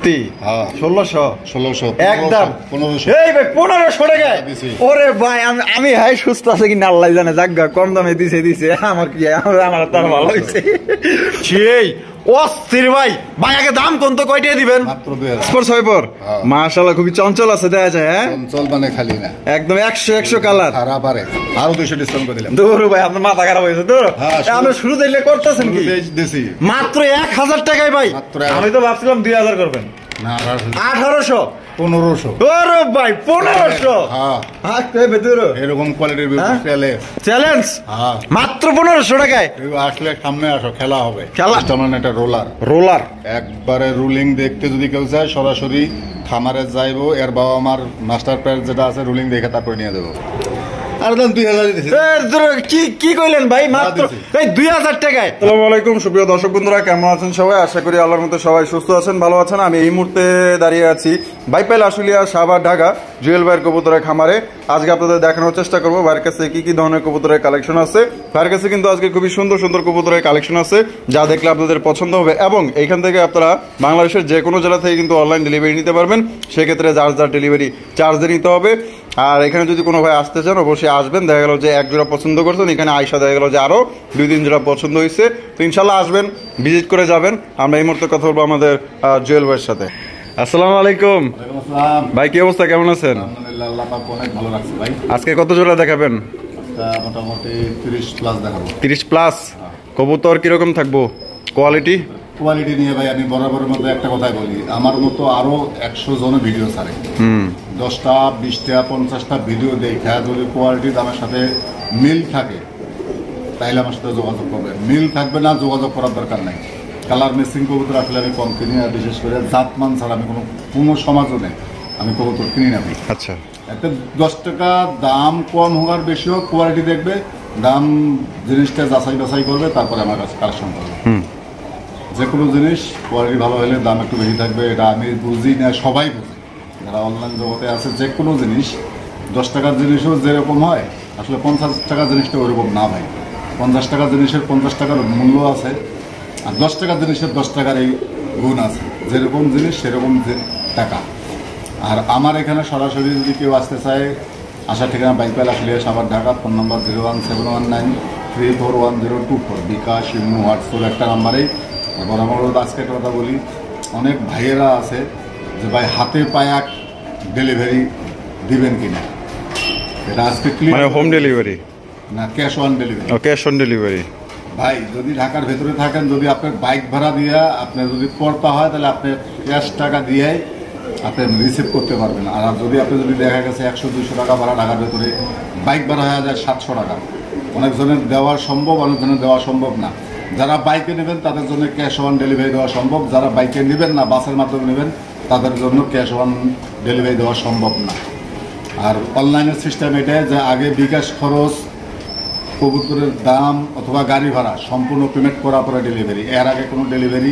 সত্যি? হ্যাঁ 1600 একদম 1500 এই ভাই 1500 টাকা ওরে ভাই আমি হাই সুস্থ আছে কি না আল্লাহ জানে জাগা কম দামে দিছে আমার কি আমার তো ভালো হইছে সেই অস্থির ভাই ভাই আগে দাম কোন তো কয়টা দিবেন মাত্র 2000 স্পোর্টস হাইপার মাশাআল্লাহ খুবই চঞ্চল আছে দেখা যায় হ্যাঁ চঞ্চল মানে খালি না একদম 100 কালার খারাপ আরে আরো 200 ডিসকাউন্ট করে দিলাম দূর ভাই আপনার মাথা খারাপ হয়েছে দূর আমরা শুরু দিলে করতেছেন কি দিছি মাত্র 1000 টাকায় ভাই আমি তো ভাবছিলাম 2000 করবেন না 1800 1500 ওরে ভাই 1500 হ্যাঁ হ্যাঁ কে বেদুর এরকম কোয়ালিটির চ্যালেঞ্জ হ্যাঁ মাত্র 1500 টাকায় আসলে সামনে আসো খেলা হবে খেলা মানে একটা রোলার একবারে রুলিং দেখতে যদি কেউ চায় সরাসরি খামারে যাইবো এর বাবা আমার মাস্টার প্যাড যেটা আছে রুলিং দেখে তারপরে নিয়ে দেবো আর দাম 2000 দিতেছি কি কইলেন ভাই মাত্র এই 2000 টাকায়। আসসালামু আলাইকুম সুপ্রিয় দর্শক বন্ধুরা, কেমন আছেন সবাই? আশা করি আল্লাহর মতো সবাই সুস্থ আছেন, ভালো আছেন। আমি এই মুহূর্তে দাঁড়িয়ে আছি বাইপাইল আশুলিয়া সাভার ঢাকা জুয়েল ভাইয়ের কবুতরের খামারে। আজকে আপনাদের দেখানোর চেষ্টা করবো ভাইয়ের কাছে কি ধরনের কবুতরের কালেকশন আছে। ভাইয়ের কাছে কিন্তু আজকে খুবই সুন্দর সুন্দর কবুতরের কালেকশন আছে যা দেখলে আপনাদের পছন্দ হবে, এবং এইখান থেকে আপনারা বাংলাদেশের যে কোনো জেলা থেকে কিন্তু অনলাইন ডেলিভারি নিতে পারবেন। সেক্ষেত্রে যার ডেলিভারি চার্জ দিয়ে নিতে হবে। আর এখানে যদি কোনো ভাই আসতে চান অবশ্যই আসবেন। দেখা গেল যে এক জোড়া পছন্দ করছেন, এখানে আয়সা দেখা গেল যে আরও 2-3 জোড়া পছন্দ হয়েছে, তো ইনশাল্লাহ আসবেন, ভিজিট করে যাবেন। আমরা এই মুহূর্তে কথা বলবো আমাদের জুয়েল ভাইয়ের সাথে। আসসালামু আলাইকুম ভাই, কি অবস্থা, কেমন আছেন? অনেক ভালো লাগছে ভাই। আজকে কত জোড়া দেখাবেন? মোটামুটি 30+ দেখাবো। 30+? কবুতর কিরকম থাকবো? কোয়ালিটি নিয়ে ভাই আমি বরাবরের মধ্যে একটা কথাই বলি, আমার মতো আরো 100 জনের ভিডিও ছাড়ে, 10টা 20টা 50টা ভিডিও দেখা যদি কোয়ালিটি দামের সাথে মিল থাকে তাইলে আমার সাথে যোগাযোগ করবে। মিল থাকবে না, যোগাযোগ করার দরকার নাই। কালার মিসিং কবুতর আসলে আমি কম কিনি, আর বিশেষ করে জাতমান ছাড়া আমি কোনো সমাজও নেই, আমি কবুতর কিনি না। আচ্ছা, একটা 10 টাকা দাম কম হওয়ার বেশি হোক, কোয়ালিটি দেখবে, দাম জিনিসটা যাচাই বাছাই করবে, তারপরে আমার কাছে কালেকশন করবে। যে কোনো জিনিস কোয়ালিটি ভালো হলে দাম একটু বেশি থাকবে, এটা আমি বুঝি না, সবাই বুঝে যারা অনলাইন জগতে আছে। যে কোনো জিনিস 10 টাকার জিনিসও যেরকম হয়, আসলে 50 টাকার জিনিসটা ওইরকম না ভাই। 50 টাকার জিনিসের 50 টাকার মূল্য আছে, আর 10 টাকার জিনিসের 10 টাকার এই গুণ আছে। যেরকম জিনিস সেরকম টাকা। আর আমার এখানে সরাসরি যদি কেউ আসতে চায়, আসার ঠিকানা বাইপাইল আশুলিয়া সাভার ঢাকা, ফোন নম্বর 01719341024, বিকাশ, ইমো, হোয়াটসঅ্যাপ একটা নাম্বারেই। এবার আমার আজকে একটা কথা বলি, অনেক ভাইয়েরা আছে যে ভাই হাতে পায়া ডেলিভারি দিবেন কিনা, এটা আজকে ক্লিয়ার। হোম ডেলিভারি না, cash on delivery? Cash on delivery. ভাই যদি ঢাকার ভেতরে থাকেন, যদি আপনার বাইক ভাড়া দিয়ে আপনার যদি পড়তা হয়, তাহলে আপনি ক্যাশ টাকা দিয়েই আপনি রিসিভ করতে পারবেন। আর যদি দেখা গেছে 100-200 টাকা ভাড়া ঢাকার ভেতরে, বাইক ভাড়া হয়ে যায় 700 টাকা। অনেকজনের দেওয়া সম্ভব, অনেকজনের দেওয়া সম্ভব না। যারা বাইকে নেবেন তাদের জন্য ক্যাশ অন ডেলিভারি দেওয়া সম্ভব, যারা বাইকে নেবেন না, বাসের মাধ্যমে নেবেন, তাদের জন্য ক্যাশ অন ডেলিভারি দেওয়া সম্ভব না। আর অনলাইনের সিস্টেম এটাই যে আগে বিকাশ খরচ, কবুতরের দাম অথবা গাড়ি ভাড়া সম্পূর্ণ পেমেন্ট করার পরে ডেলিভারি, এর আগে কোনো ডেলিভারি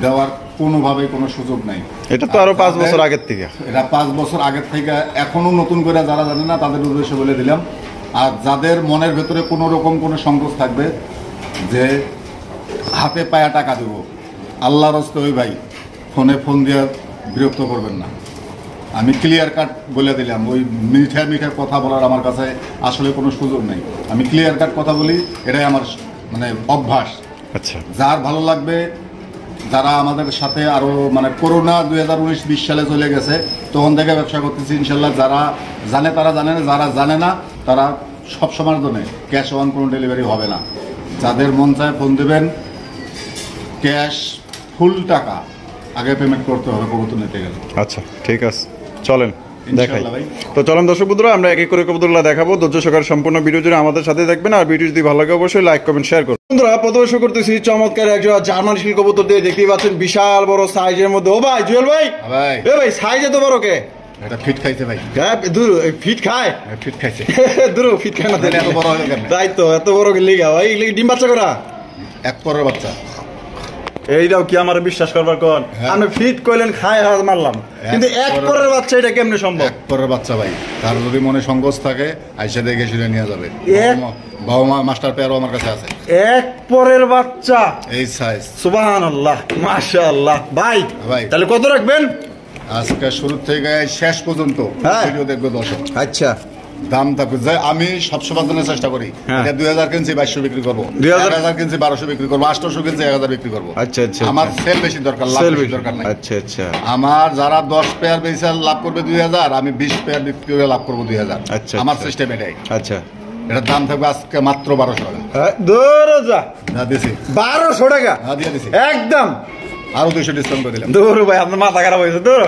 দেওয়ার কোনোভাবে কোনো সুযোগ নাই। এটা তো আরো 5 বছর আগের থেকে, এটা 5 বছর আগের থেকে। এখনো নতুন করে যারা জানে না তাদের উদ্দেশ্যে বলে দিলাম। আর যাদের মনের ভেতরে কোনো রকম কোনো সংকোচ থাকবে যে হাতে পায়া টাকা দেব, আল্লাহর হস্তে ওই ভাই ফোন দিয়ে বিরক্ত করবেন না। আমি ক্লিয়ার কাট বলে দিলাম, ওই মিঠার কথা বলার আমার কাছে আসলে কোনো সুযোগ নেই। আমি ক্লিয়ার কাট কথা বলি, এটাই আমার মানে অভ্যাস। আচ্ছা, যার ভালো লাগবে, যারা আমাদের সাথে আরো মানে করোনা 2019-20 সালে চলে গেছে, তখন থেকে ব্যবসা করতেছি ইনশাল্লাহ। যারা জানে তারা জানে না, যারা জানে না তারা সব সময়ের জন্য ক্যাশ অন কোনো ডেলিভারি হবে না। যাদের মন চায় ফোন দেবেন, ক্যাশ ফুল টাকা আগে পেমেন্ট করতে হবে কবুতর নিতে গেলে। আচ্ছা ঠিক আছে, চলেন দেখাই। তো চলেন দর্শক বন্ধুরা, আমরা এক এক করে কবুতরগুলো দেখাবো। ধৈর্য সহকারে সম্পূর্ণ ভিডিও জুড়ে আমাদের সাথে দেখবেন, আর ভিডিও যদি ভালো লাগে অবশ্যই লাইক কমেন্ট শেয়ার করুন। বন্ধুরা প্রথমে শুরু করতেছি চমৎকার একজন জার্মান শিল কবুতর দিয়ে। দেখতেই পাচ্ছেন বিশাল বড় সাইজের মধ্যে। ও ভাই জুয়েল ভাই, এ ভাই সাইজ এত বড় কে? এটা ফিট খাইছে ভাই। হ্যাঁ দূর ফিট খায়, ফিট খাইছে দূর ফিট খায় না, এত বড় হয়ে গেল। তাই তো এত বড় লিগা ভাই, ডিম বাচ্চা করা এক পরের বাচ্চা। এইটাও কি আমার বিশ্বাস করবার কোন? আপনি ফিট কইলেন খায় হাত মারলাম, কিন্তু এক পরের বাচ্চা এটা কেমনে সম্ভব? এক পরের বাচ্চা ভাই, তার যদি মনে সংকোচ থাকে আইসা দেখে শুনে নিয়ে যাবে। বাবা মা মাস্টার পেয়ারও আমার কাছে আছে। এক পরের বাচ্চা এই সাইজ। সুবহানাল্লাহ, মাশাআল্লাহ। ভাই তাহলে কত রাখবেন? আজকে শুরু থেকে শেষ পর্যন্ত ভিডিও দেখবে দর্শক। আচ্ছা, দাম থাকবে যে আমি সবসময় জন্য চেষ্টা করি, 2000 কিনছি 2200 বিক্রি করবো, 2000 কিনছি 1200 বিক্রি করবো, 800 কিনছি 1000 বিক্রি করবো। আচ্ছা আচ্ছা, আমার সেল বেশি দরকার, লাভ বেশি দরকার নাই। আচ্ছা আচ্ছা, আমার যারা 10 পেয়ার বেচে লাভ করবে 2000, আমি 20 পেয়ার বিক্রি করে লাভ করবো 2000। আচ্ছা, আমার সিস্টেম এটাই। আচ্ছা, এটার দাম থাকবে আজকে মাত্র 1200 টাকা। দরজা না দিছি 1200 টাকা দিয়ে দিছি একদম। আরো 200 ডিসকাউন্ট করে দিলাম। দূর ভাই, আপনার মাথা খারাপ হয়েছে। দূর,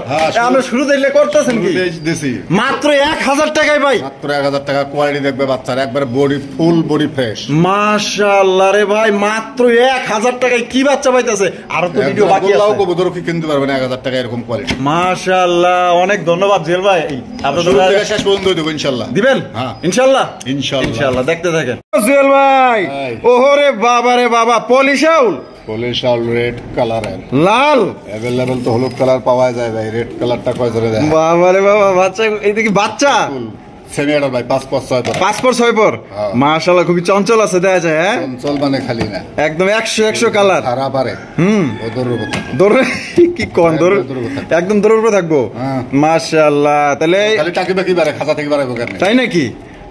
আপনি শুরু দিলে করতেছেন কি? দিছি মাত্র 1000 টাকায় ভাই, মাত্র 1000 টাকা। কোয়ালিটি দেখবে বাচ্চার, একবারে বডি ফুল বডি ফ্রেশ। মাশাআল্লাহ রে ভাই, মাত্র 1000 টাকায় কি বাচ্চা পাইতেছে? আরো তো ভিডিও বাকি আছে। কবুতর কি কিনতে পারবেন 1000 টাকা এরকম কোয়ালিটি। মাশাআল্লাহ, অনেক ধন্যবাদ জেল ভাই। আপনাদের শেষ পর্যন্ত দেব ইনশাআল্লাহ। দিবেন? হ্যাঁ ইনশাআল্লাহ, ইনশাআল্লাহ। দেখতে থাকেন জেল ভাই। ওরে বাবা রে বাবা, পলিশাউল পলিশাউল রেড কালারের, লাল अवेलेबल তো হলুদ কালার পাওয়া যায় ভাই। রেড কালারটা কয় ধরে দেয়? বাবা রে বাবা, বাচ্চা এইটা কি বাচ্চা? সেমিয়ার ভাই 5/6 পর। 5/6 পর। মাশাআল্লাহ, খুবই চঞ্চল আছে দেখা যায়। হ্যাঁ চঞ্চল মানে খালি না, একদম 100 কালার। সারা পারে। দৌড় কি কোন দৌড়, একদম দৌড়ের উপরে থাকবো। মাশাআল্লাহ, তাহলে খালি টাকি বাকি বারে, খাতা থেকে বাড়াবো কেন? তাই নাকি?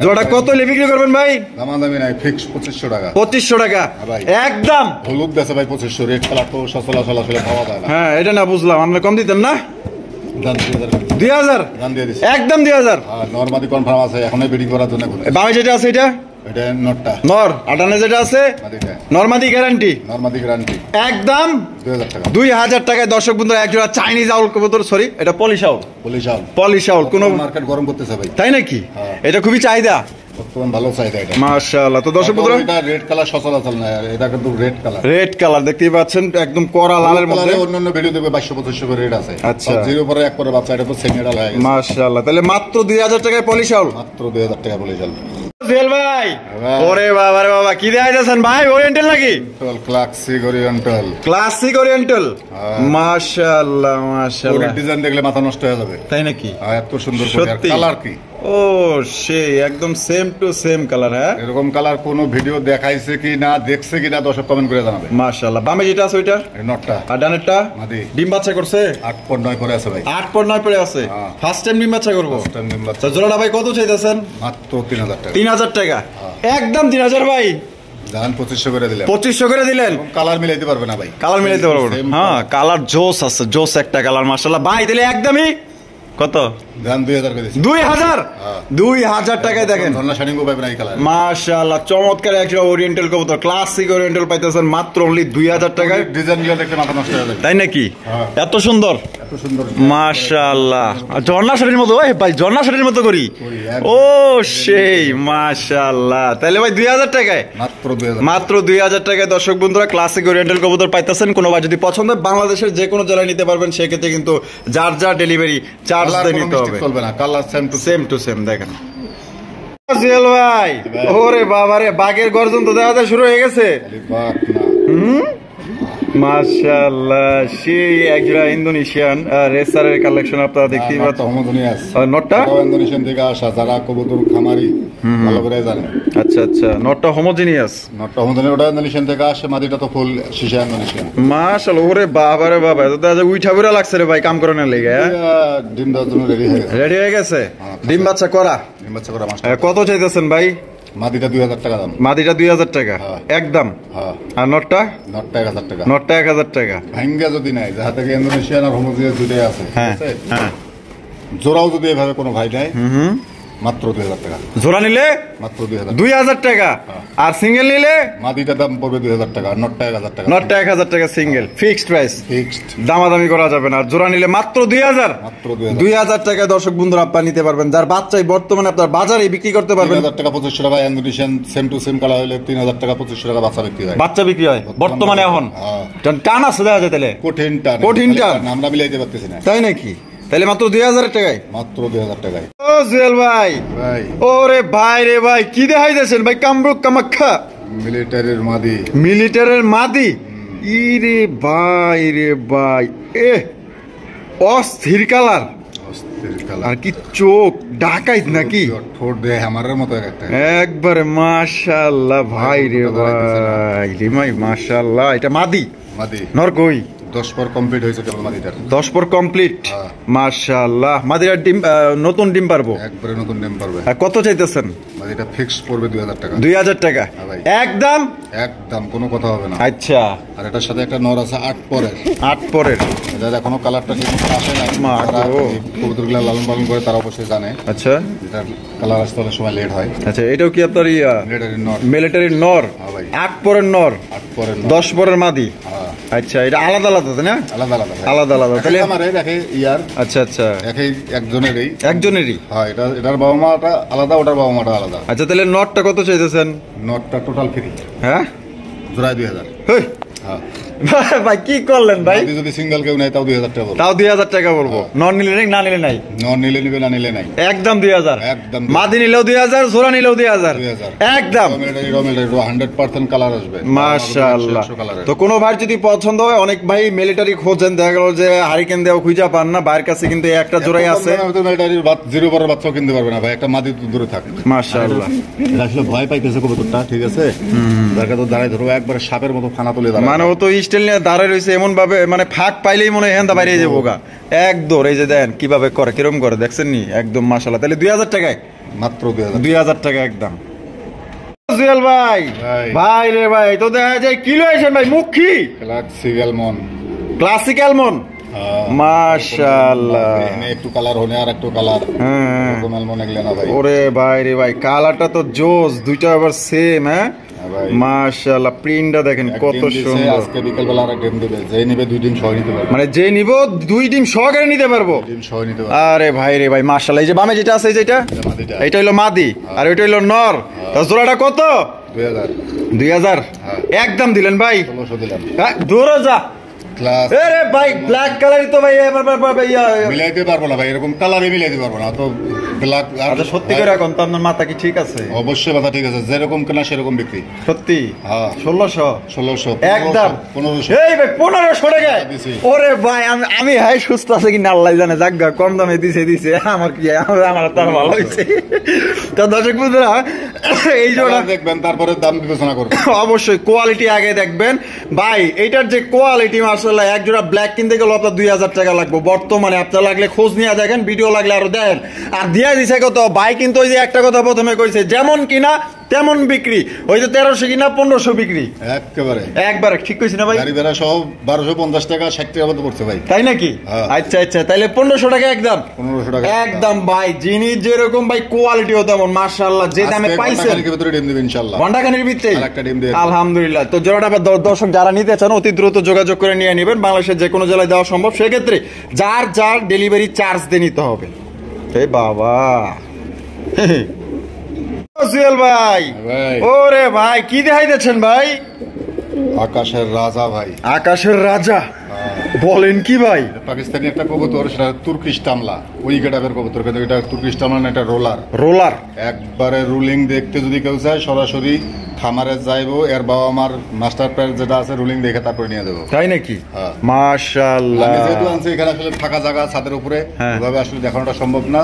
জোড়া কত হলে বিক্রি করবেন ভাই? দামাদামি নাই, ফিক্স 2500 টাকা। 2500 টাকা একদম। হলুদ দেশে ভাই 2500, রেড কালার তো সচরাচর পাওয়া যায় না। হ্যাঁ এটা না বুঝলাম, আমরা কম দিতেন না? 2000 দাম দিয়ে দিছি একদম 2000। নরমাদি কনফার্ম আছে, এখনই বিডিং করার জন্য। বামে যেটা আছে এটা এটা নটটা নর, আটানে যেটা আছে নরমাদি গ্যারান্টি, নরমাদি গ্যারান্টি একদম 2000 টাকা। 2000 টাকায় দর্শক বন্ধু এক জোড়া চাইনিজ আউল কবুতর, সরি এটা পলিশাউল। পলিশাউল কোন মার্কেট গরম করতেছে ভাই, তাই নাকি? এটা খুবই চাহিদা, বর্তমান ভালো চাহিদা এটা। মাশাআল্লাহ। তো দর্শক বন্ধু, এটা রেড কালার সচরাচর না, এটা কিন্তু রেড কালার। রেড কালার দেখতেই পাচ্ছেন, একদম কড়া লালের মধ্যে। অন্যান্য ভিডিও দেখবে 2200-2500 করে রেট আছে। আচ্ছা, জিরো পরে এক পরে বাচ্চা, এটা তো সেমিডাল হয়ে গেছে। মাশাআল্লাহ, তাহলে মাত্র 2000 টাকায় পলিশাউল, মাত্র 2000 টাকা পলিশাউল। জেল ভাই, ওরে বাবা রে বাবা, কি দেখাইতেছেন ভাই? ওরিয়েন্টাল নাকি? Classic oriental, classic oriental. মাশাআল্লাহ মাশাআল্লাহ, ডিজাইন দেখলে মাথা নষ্ট হয়ে যাবে। তাই নাকি? এত সুন্দর কালার কি! ও সেই একদম সেম টু সেম কালার। হ্যাঁ এরকম কালার কোন ভিডিও দেখাইছে কি না, দেখছে কি না, দর্শক কমেন্ট করে জানাবে। মাশাআল্লাহ। বামে যেটা আছে ওইটা নটটা, আর ডানেরটা ডিম বাচ্চা করছে। 8/9 করে আছে ভাই, 8/9 পরে আছে। ফার্স্ট টাইম ডিম বাচ্চা করবো। তো জোড়াটা ভাই কত চাইতেছেন? মাত্র 3000 টাকা। 3000 টাকা একদম 3000 ভাই। জান 2500 করে দিলেন। 2500 করে দিলেন। কালার মিলাইতে পারবে না ভাই, কালার মিলাইতে পারবো না। হ্যাঁ কালার জোস আছে, জোস একটা কালার। মাশাআল্লাহ ভাই, তাহলে একদমই কত? দাম 2000 করে দিছি। 2000 টাকায় দেখেন, ধন্না শাইনিং পাবেন এই কালার। মাশাআল্লাহ, চমৎকার একটা ওরিয়েন্টাল কবুতর, ক্লাসিক ওরিয়েন্টাল পাইতেছেন মাত্র অনলি 2000 টাকায়। ডিজাইনগুলো দেখলে মাথা নষ্ট হয়ে যাবে, তাই নাকি? এত সুন্দর, এত সুন্দর। মাশাআল্লাহ, ঝর্ণা শাড়ির মতো। ওই ভাই ঝর্ণা শাড়ির মতো করি। ও সেই মাশাআল্লাহ, তাহলে ভাই 2000 টাকায়, মাত্র 2000 টাকায় দর্শক বন্ধুরা ক্লাসিক ওরিয়েন্টাল কবুতর পাইতেছেন। কোনো ভাই যদি পছন্দ হয় বাংলাদেশের যে কোনো জেলায় নিতে পারবেন, সেক্ষেত্রে কিন্তু যার যা ডেলিভারি চার্জ দিয়ে নিতে হবে। চলবে না, কালার সেম টু সেম দেখেন জেল ভাই। ওরে বাবারে, বাঘের গর্জন তো দেখা যায় শুরু হয়ে গেছে। মাশাআল্লাহ, সেই একজোড়া ইন্দোনেশিয়ান রেসারের কালেকশন আপনারা দেখতেই পাচ্ছেন। নটটা ইন্দোনেশিয়ান থেকে আসা, যারা কবুতর খামারি ভালো করে জানে। আচ্ছা আচ্ছা, নটটা হোমোজিনিয়াস। ওটা ইন্দোনেশিয়ান থেকে আসে, মাটিটা তো ফুল শিশা ইন্দোনেশিয়ান। মাশাআল্লাহ, ওরে বাবা রে বাবা, তো দেখা যায় উইঠা বুড়া লাগছে রে ভাই কাম করানোর লেগে। ডিম দেওয়ার জন্য রেডি হয়ে গেছে। ডিম বাচ্চা করা। কত চাইতেছেন ভাই? মাদিটা 2000 টাকা দাম। মাদিটা 2000 টাকা একদম। আর নটটা? নটটা 1000 টাকা। নটটা 1000 টাকা। ভাঙ্গা যদি নাই, যাহা থেকে ইন্দোনেশিয়ান আর হোমোজিনিয়াস দুটোই আছে। হ্যাঁ হ্যাঁ, জোড়াও যদি এভাবে কোনো ভাই দেয়, মাত্র 2000 টাকা। জোড়া নিলে মাত্র 2000 2000 টাকা। আর সিঙ্গেল নিলে মাদিটার দাম পড়বে 2000 টাকা, নটটা 1000 টাকা। নটটা 1000 টাকা সিঙ্গেল, ফিক্সড প্রাইস, ফিক্সড, দামাদামি করা যাবে না। আর জোড়া নিলে মাত্র 2000। মাত্র 2000 টাকা দর্শক বন্ধুরা আপনারা নিতে পারবেন, যার বাচ্চাই বর্তমানে আপনার বাজারে বিক্রি করতে পারবেন। 3000 টাকা 2500 টাকা। Indonesian same to same colour হলে 3000 টাকা 2500 টাকা বাচ্চা বিক্রি হয়। বাচ্চা বিক্রি হয় বর্তমানে এখন। টান আছে দেখা যায়, তাহলে কঠিন টান আমরা মিলাইতে পারতেছি না। তাই নাকি? তাহলে মাত্র 2000 টাকায়। মাত্র 2000 টাকায়। ও জুয়েল ভাই, ওরে ভাই রে ভাই, কি দেখাইতেছেন ভাই? কামরূপ কামাখ্যা মিলিটারির মাদি। মিলিটারির মাদি, ইরে ভাই রে ভাই, এ অস্থির কালার, অস্থির কালার। আর কি চোখ ডাকাইত নাকি, ঠোঁট দিয়ে হ্যামারের মতো একটা। একবারে মাশাআল্লাহ ভাই রে ভাই রে ভাই মাশাআল্লাহ। এটা মাদি মাদি নর কই? 10 পর কমপ্লিট হয়েছে কেবল মাদিটার। 10 পর কমপ্লিট, হ্যাঁ। মাশাআল্লাহ। মাদিটার ডিম নতুন ডিম পারবো, একবারে নতুন ডিম পারবে। আর কত চাইতেছেন? মাদিটা ফিক্স পড়বে 2000 টাকা। 2000 টাকা হ্যাঁ ভাই। একদম একদম কোনো কথা হবে না। আচ্ছা, আর এটার সাথে একটা নর আছে 8 পরের। 8 পরের, এটা এখনো কালারটা ঠিক মতো আসে না। মা যারা গো। এই কবুতরগুলো লালন পালন করে তারা অবশ্যই জানে আচ্ছা যেটা কালার আসতে অনেক সময় লেট হয়। আচ্ছা। এটাও কি আপনার লেটারের নর মিলিটারির নর? হ্যাঁ ভাই। 8 পরের নর, 8 পরের নর। 10 পরের মাদি। হ্যাঁ আচ্ছা, এটা আলাদা আলাদা তাই না? আলাদা আলাদা ভাই। আলাদা আলাদা তাহলে? আমার দেখে ইয়ার আচ্ছা আচ্ছা, একই একজনেরই। একজনেরই। হ্যাঁ, এটার বাবা মাটা আলাদা, ওটার বাবা মাটা আলাদা। আচ্ছা, তাহলে নটটা কত চাইতেছেন? নটটা টোটাল ফ্রি, হ্যাঁ জোড়ায় 2000। হেই, হ্যাঁ, ভাই কি করলেন ভাই? মাদি যদি সিঙ্গেল কেউ নেয় তাও 2000 টাকা বলবো। তাও 2000 টাকা বলবো। নন নিলে নেই, না নিলে নাই, নর নিলে নিবে, না নিলে নাই। একদম 2000। একদম মাদি নিলেও 2000, জোড়া নিলেও 2000, 2000 একদম। রমেলের 100% কালার আসবে। মাশাআল্লাহ। 100 কালারের। তো কোনো ভাই যদি পছন্দ হয়, অনেক ভাই মিলিটারি খোঁজেন, দেখা গেল যে হারিকেন দেওয়া খুঁজা পান না, বাইরের কাছে কিন্তু এই একটা জোড়াই আছে। জিরো পরের বাচ্চাও কিনতে পারবে না ভাই, একটা মাদি তো দূরে থাক। মাশাআল্লাহ। এটা আসলে ভয় পাইতেছে কবুতরটা, ঠিক আছে? দেখা তো দাঁড়ায় ধরো একবারে সাপের মতো ফানা তুলে দাঁড়ায়। মানে ও তো স্টিল নিয়ে দাঁড়ায় রয়েছে এমন ভাবে, মানে ফাঁক পাইলেই মনে হয় হ্যাঁ বাইরে যাবো গা। এক দৌড়, এই যে দেন কিভাবে করে, কিরম করে দেখছেন নি, একদম মাশাআল্লাহ। তাহলে 2000 টাকায়, মাত্র 2000। 2000 টাকা একদম। জুয়েল ভাই, ভাই। ভাই রে ভাই, তো দেখা যায় কিলো আছেন ভাই, মুখী ক্লাসিক্যাল মন। ক্লাসিক্যাল মন, মাশাআল্লাহ। এখানে একটু কালার হলে আর একটু কালার, হ্যাঁ। এরকম এলমন এগুলো না ভাই। ওরে ভাই রে ভাই, কালারটা তো জোস, দুইটা আবার সেম। হ্যাঁ হ্যাঁ ভাই। মাশাআল্লাহ, প্রিন্টটা দেখেন এক কত ডিম দিছে, সুন্দর। আজকে বিকেল বেলা আর এক ডিম দিবে, যে নিবে 2 ডিম সহ নিতে পারবে। মানে যে নিব 2 ডিম সহকারে নিতে পারবো। ডিম সহ নিতে পারবে। আরে ভাই রে ভাই মাশাআল্লাহ। এই যে বামে যেটা আছে, যেটা মাদিটা এটা হলো মাদি, আর ওইটা হলো নর। তো জোড়াটা কত? 2000। 2000 হ্যাঁ। একদম দিলেন ভাই। 1600 দিলাম। হ্যাঁ, দূরে যা। ক্লাস আরে ভাই, ব্ল্যাক কালারই তো ভাই মিলাইতে পারবো না ভাই, এরকম কালারে মিলাইতে পারবো না তো। ব্ল্যাক আচ্ছা, সত্যি করে এখন তো আপনার মাথা কি ঠিক আছে? অবশ্যই কথা ঠিক আছে, যেরকম কেনা সেরকম বিক্রি। সত্যি? হ্যাঁ। 1600 1600 একদম। 1500। এই ভাই 1500 টাকা দিছি। ওরে ভাই, আমি হাই সুস্থ আছে কি না আল্লাহ জানে, জাগা কম দামে দিছে আমার কি, আমার তার ভালো হইছে। তো দর্শক বন্ধুরা, এই জোড়া দেখবেন, তারপরে দাম বিবেচনা করবেন। অবশ্যই কোয়ালিটি আগে দেখবেন ভাই। এইটার যে কোয়ালিটি মাশাআল্লাহ, এক জোড়া ব্ল্যাক কিনতে গেলে আপনার 2000 টাকা লাগবে বর্তমানে। আপনার লাগলে খোঁজ নিয়ে দেখেন, ভিডিও লাগলে আরো দেন। আর দিয়া দিছে কত ভাই, কিন্তু ওই যে একটা কথা প্রথমে কইছে, যেমন কিনা তেমন বিক্রি। ওই যে 1300 কিনা 1500 বিক্রি, একেবারে একবারে ঠিক কইছি না ভাই? গাড়ি ভাড়া সহ 1250 টাকা 60 টাকা মতো পড়ছে ভাই। তাই নাকি? হ্যাঁ। আচ্ছা আচ্ছা, তাইলে 1500 টাকা একদম। 1500 টাকা একদম ভাই, জিনিস যেরকম ভাই কোয়ালিটিও তেমন মাশাআল্লাহ। যে দামে পাইছেন আজকে ভিতরে ডিম দিবেন ইনশাআল্লাহ। ঘন্টাখানির ভিতরে আরেকটা ডিম দিয়ে আলহামদুলিল্লাহ। তো জোড়াটা আবার দর্শক যারা নিতে চান অতি দ্রুত যোগাযোগ করে নিয়ে নেবেন। বাংলাদেশের যে কোনো জেলায় দেওয়া সম্ভব, সেক্ষেত্রে যার যার ডেলিভারি চার্জ দিয়ে নিতে হবে। এই বাবা জুয়েল ভাই, ভাই। ওরে ভাই কি দেখাইতেছেন ভাই? আকাশের রাজা ভাই। আকাশের রাজা বলেন কি ভাই? পাকিস্তানি একটা কবুতর, সেটা তুর্কিশ টামলা, ওই গেটাপের কবুতর, কিন্তু এটা তুর্কিশ টামলা না, এটা রোলার। রোলার একবারে রুলিং দেখতে যদি কেউ চায় সরাসরি খামারে যাইবো, এর বাবা মার মাস্টার প্যাড যেটা আছে রুলিং দেখে তারপরে নিয়ে দেবো। তাই নাকি? হ্যাঁ। মাশাআল্লাহ। আমি যেহেতু আনছি, এখানে আসলে ফাঁকা জায়গা ছাদের উপরে, হ্যাঁ। ওভাবে আসলে দেখানোটা সম্ভব না।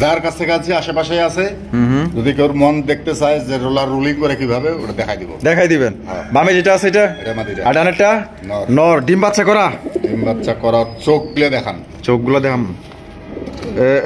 যার কাছে কাছে আশেপাশে আছে, যদি কেউ মন দেখতে চায় যে রোলার রুলিং করে কিভাবে, ওটা দেখাই দিব। দেখাই দিবেন। হ্যাঁ। বামে যেটা আছে এটা এটা মাদিটা। আর ডানেরটা নর। নর, ডিম বাচ্চা করা। ডিম বাচ্চা করা, চোখ দিয়ে দেখান। চোখগুলো দেখাম।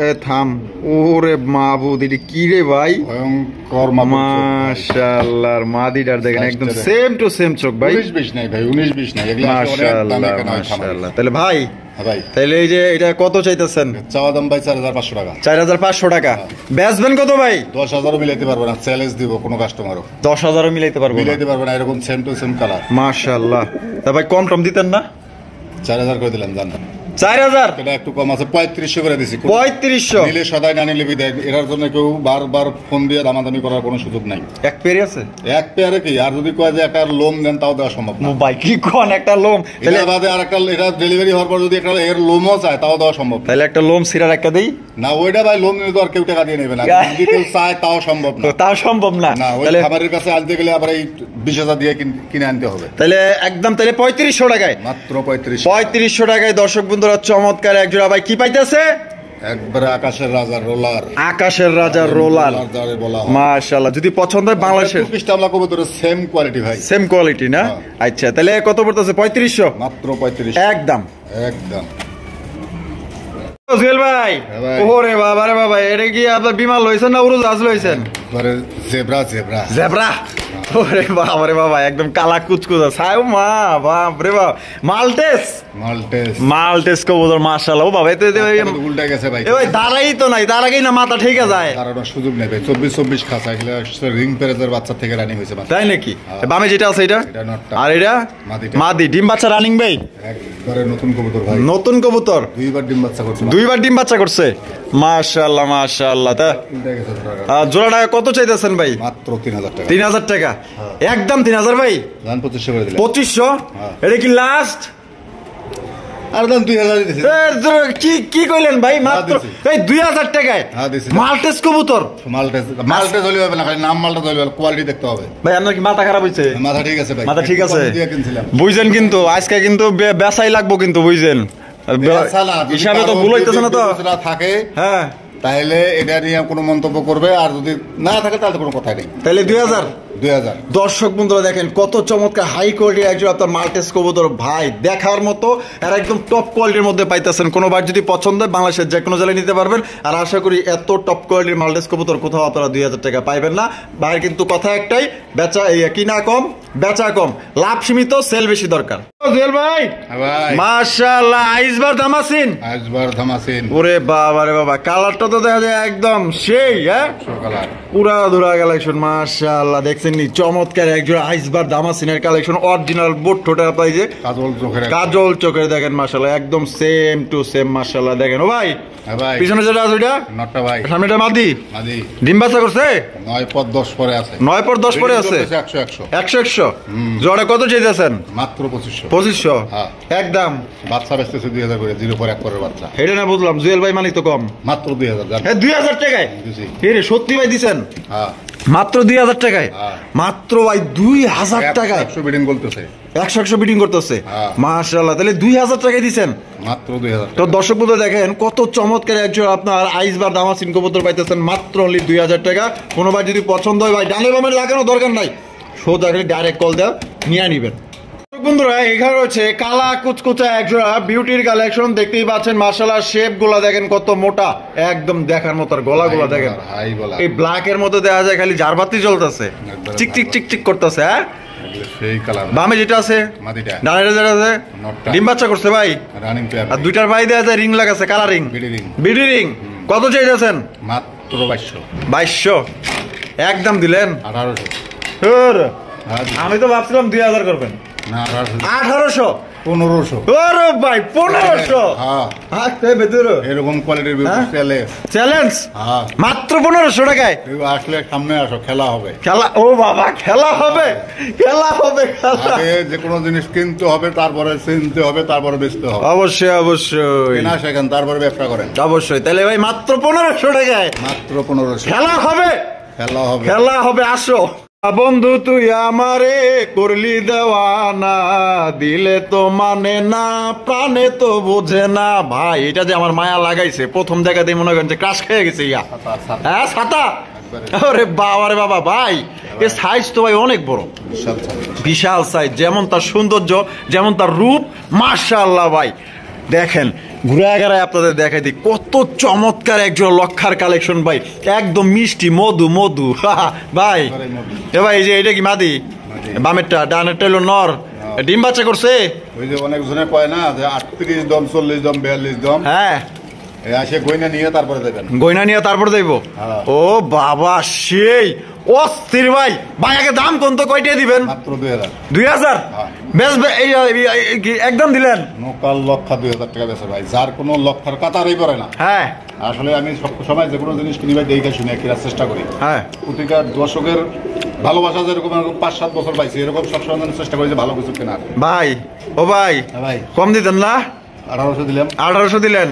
এ থাম। ওরে মাহবুদ, এটা কি রে ভাই? ভয়ঙ্কর মাশাআল্লাহ, মাদিটার দেখেন একদম সেম টু সেম চোখ ভাই। 19-20 নাই ভাই, 19-20 নাই, এগুলো আসলে অনেক মাশাআল্লাহ দামে কেনা হয় খামারে। মাশাআল্লাহ। তাহলে ভাই, হ্যাঁ ভাই, তাহলে এই যে এটা কত চাইতেছেন? চাওয়া দাম ভাই 4500 টাকা। 4500 টাকা। বেচবেন কত ভাই? 10,000 মিলাইতে পারবো না, চ্যালেঞ্জ দিব কোনো কাস্টমারও। 10,000 মিলাইতে পারবো না? মিলাইতে পারবো না, এরকম সেম টু সেম কালার। মাশাআল্লাহ। তা ভাই কম টম দিতেন না? 4000 করে দিলাম, জান। 4000 এটা একটু কম আছে 3500 করে দিছি। 3500 নিলে সদাই না নিলে বিদায়। এর জন্য কেউ বারবার ফোন দিয়ে দামাদামি করার কোনো সুযোগ নাই। এক পেয়ারই আছে এক পেয়ারে কি, আর যদি কয় যে একটা লোম দেন তাও দেওয়া সম্ভব না। ভাই কি কোন একটা লোম, তাহলে এটা বাদে আর একটা, এটা ডেলিভারি হওয়ার পর যদি একটা এর লোমও চায় তাও দেওয়া সম্ভব না। তাহলে একটা লোম সিরার একটা দেই না, ওইটা ভাই লোম নিলে তো আর কেউ টাকা দিয়ে নেবে না। যদি কেউ চায় তাও সম্ভব না। তা সম্ভব না। না, ওই তাহলে খাবারের কাছে আনতে গেলে আবার এই 20,000 দিয়ে কিনে আনতে হবে। তাহলে একদম তাহলে 3500 টাকায়, মাত্র 3500। 3500 টাকায় দর্শক বন্ধুরা চমৎকার এক জোড়া ভাই কি পাইতেছে? একবারে আকাশের রাজা রোলার। আকাশের রাজা রোলার যারে বলা হয়। মাশাআল্লাহ, যদি পছন্দ হয় বাংলাদেশের পিস্টামলা কবুতরের সেম কোয়ালিটি ভাই, সেম কোয়ালিটি না? আচ্ছা, তাহলে কত পড়তেছে? 3500 মাত্র 3500 একদম একদম। জুয়েল ভাই, ওরে বাবা রে বাবা, এটা কি আপনার বিমান লইছেন না উড়োজাহাজ লইছেন? জেব্রা জেব্রা জেব্রা, ওরে বাবা রে বাবা, একদম কালা কুচকুচা ছাই মা, বাপ রে বাপ। মালটেস মালটেস মালটেস কবুতর মাশাআল্লাহ। ও বাবা, এতে উল্টা গেছে ভাই। ভাই দাঁড়াই তো নাই, তার আগেই না মাথা ঠিক যায়। কারণ সুযোগ নেই ভাই। 24 খাসা, এগুলো রিং পেরেজের বাচ্চা থেকে রানিং হয়েছে। তাই নাকি? বামে যেটা আছে এটা, এটা নটটা। আর এটা মাদি, ডিম বাচ্চা রানিং ভাই, একবারে নতুন কবুতর ভাই। নতুন কবুতর, দুইবার ডিম বাচ্চা করছে। দুইবার ডিম বাচ্চা করছে মাশাআল্লাহ মাশাআল্লাহ। তা উল্টা গেছে জোড়াটা। জোড়াটা কত চাইতেছেন ভাই? মাত্র 3000 টাকা। 3000 টাকা একদম। 3000 ভাই, দান 2500 করে দিলাম। 2500 এটা কি লাস্ট? আর দান 2000 দিছি। কি কইলেন ভাই? মাত্র এই 2000 টাকায় মালটেস কবুতর। মালটেস হলে হবে না, খালি নাম মালটা হলে হবে, কোয়ালিটি দেখতে হবে ভাই। আপনার কি মাথা খারাপ হইছে? মাথা ঠিক আছে ভাই, মাথা ঠিক আছে, দিয়ে কিনছিলাম। বুঝছেন কিন্তু আজকে কিন্তু বেচাই লাগবো কিন্তু, বুঝছেন হিসাবে তো ভুল হইতেছে না তো থাকে। হ্যাঁ, তাহলে এটা নিয়ে কোনো মন্তব্য করবে, আর যদি না থাকে তাহলে কোনো কথা নেই। তাহলে 2000। দর্শক বন্ধুরা দেখেন কত চমৎকার হাই কোয়ালিটির একজন আপনার মাল্টেস কবুতর ভাই, দেখার মতো আর একদম টপ কোয়ালিটির মধ্যে পাইতেছেন। কোনোবার যদি পছন্দ হয় বাংলাদেশের যে কোনো জেলায় নিতে পারবেন। আর আশা করি এত টপ কোয়ালিটির মাল্টেস কবুতর কোথাও আপনারা 2000 টাকা পাইবেন না ভাই। কিন্তু কথা একটাই, বেচা কিনা কম বেচা কম, লাভ সীমিত, সেল বেশি দরকার। জুয়েল ভাই মাশাআল্লাহ, আইসবার ধামাসিন। ওরে বাবা রে বাবা, কালারটা তো দেখা যায় একদম সেই, হ্যাঁ পুরা ধরা কালেকশন মাশাআল্লাহ। দেখছেন নি চমৎকার একজোড়া আইসবার ধামাসিনের কালেকশন, অরিজিনাল বোট ঠোঁটের পাই যে কাজল চোখের দেখেন মাশাআল্লাহ, একদম সেম টু সেম মাশাআল্লাহ। দেখেন ও ভাই, পিছনে যেটা আছে ওইটা নটটা ভাই, সামনেটা মাদি। ডিম বাচ্চা করছে 9 পর 10 পরে আছে। 9 পর 10 পরে আছে। 100 জোড়া কত চাইতেছেন? মাত্র 2500। 2500 একদম। বাচ্চা বেচতেছে 2000 করে, 0 পর 1 পরের বাচ্চা। এটা না বুঝলাম, জুয়েল ভাই মালিক তো কম। মাত্র 2000। হ্যাঁ 2000 টাকায় সত্যি ভাই দিচ্ছেন? হ্যাঁ মাত্র 2000 টাকায়, মাত্র ভাই 2000 টাকায় 100 বিডিং বলতেছে, 100 বিডিং করতেছে মাশাআল্লাহ। তাহলে 2000 টাকায় দিচ্ছেন মাত্র 2000। তো দর্শক বন্ধু দেখেন কত চমৎকার একজন আপনার আইসবার দামাসিন কবুতর পাইতেছেন মাত্র অনলি 2000 টাকা। কোনোবার যদি পছন্দ হয় ভাই, ডানে বামে লাগানো দরকার নাই, সোজা করে ডাইরেক্ট কল দেওয়া নিয়ে নিবেন। বন্ধুরা এখানে রয়েছে কালা কুচকুচা একজোড়া বিউটির কালেকশন, দেখতেই পাচ্ছেন মাশাআল্লাহ। শেপ গুলা দেখেন কত মোটা, একদম দেখার মতো। গলা গুলা দেখেন এই ব্ল্যাক এর মধ্যে দেখা যায় খালি জারবাতি জ্বলতেছে, চিক চিক চিক চিক করতেছে। হ্যাঁ সেই কালার। বামে যেটা আছে ডানে যেটা আছে ডিম বাচ্চা করছে ভাই, আর দুইটার ভাই দেয়া যায় রিং লাগাছে, কালার রিং, বিডি রিং। কত চাইতেছেন? মাত্র 2200 একদম দিলেন। 1800। আমি তো ভাবছিলাম 2000 করবেন। 1800 1500। ওরে ভাই 1500। এরকম কোয়ালিটির চ্যালেঞ্জ মাত্র 1500 টাকায়। আসলে সামনে আসো, খেলা হবে। খেলা? ও বাবা, খেলা হবে, খেলা হবে। যে কোনো জিনিস কিনতে হবে, তারপরে চিনতে হবে, তারপরে বেচতে হবে। অবশ্যই অবশ্যই, কেনা শেখেন তারপরে ব্যবসা করেন। অবশ্যই। তাহলে ভাই মাত্র 1500 টাকায়, মাত্র 1500। খেলা হবে, খেলা হবে, খেলা হবে। আসো বন্ধু, তুই আমারে করলি দেওয়ানা, দিলে তো মানে না, প্রাণে তো বোঝে না। ভাই এটা যে আমার মায়া লাগাইছে, প্রথম দেখাতেই মনে করেন যে ক্রাশ খেয়ে গেছে। হ্যাঁ ছাতা, আরে বাবা রে বাবা ভাই, এর সাইজ তো ভাই অনেক বড়, বিশাল সাইজ। যেমন তার সৌন্দর্য, যেমন তার রূপ, মাশাআল্লাহ ভাই। দেখেন ঘুরে গেড়ায় আপনাদের দেখাই দিই কত চমৎকার একজন লক্ষার কালেকশন ভাই, একদম মিষ্টি মধু মধু ভাই। এ ভাই এই যে এটা কি মাদি? বামেরটা, ডানেরটা হলো নর। ডিম বাচ্চা করছে? ওই যে অনেক জনে কয় না যে 38 দম 40 দম 42 দম। হ্যাঁ আসে গয়না নিয়ে তারপরে দেবেন। গয়না নিয়ে তারপর যাইবো। ও বাবা সেই অস্থির ভাই। ভাই আগে দাম কোন তো কয়টা দিবেন? মাত্র 2000। 2000 বেশ একদম দিলেন। নকাল লক্ষ 2000 টাকা বেচে ভাই, যার কোনো লক্ষের কাতারই পড়ে না। হ্যাঁ আসলে আমি সব সময় যে কোনো জিনিস কিনি ভাই দেখে শুনে কেনার চেষ্টা করি। হ্যাঁ প্রতিটা দর্শকের ভালোবাসা যেরকম 5-7 বছর পাইছি, এরকম সবসময় চেষ্টা করি যে ভালো কিছু কেনার। ভাই ও ভাই ভাই কম দিতেন না? 1800 দিলাম। 1800 দিলেন,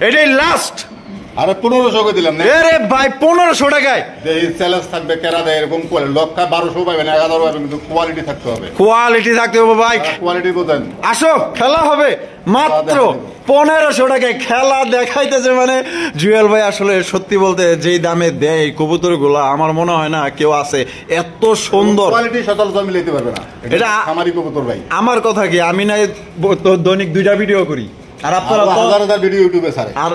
এটাই লাস্ট। আরে 1500 করে দিলাম না। আরে ভাই 1500 টাকায় এই চ্যালেঞ্জ থাকবে, কেরা দেয় এরকম কোয়ালিটি। লক্ষ 1200 পাবেন, 1000 পাবেন, কিন্তু কোয়ালিটি থাকতে হবে। কোয়ালিটি থাকতে হবে ভাই। কোয়ালিটি বোঝেন। আসো খেলা হবে মাত্র 1500 টাকায়। খেলা দেখাইতেছে মানে জুয়েল ভাই আসলে সত্যি বলতে যেই দামে দেয় কবুতর গুলা, আমার মনে হয় না কেউ আছে এত সুন্দর কোয়ালিটি সচরাচর মিলাইতে পারবে না। এটা আমারই কবুতর ভাই। আমার কথা কি, আমি না দৈনিক 2টা ভিডিও করি, আর আপনারা হাজার হাজার ভিডিও ইউটিউবে ছাড়ে, আর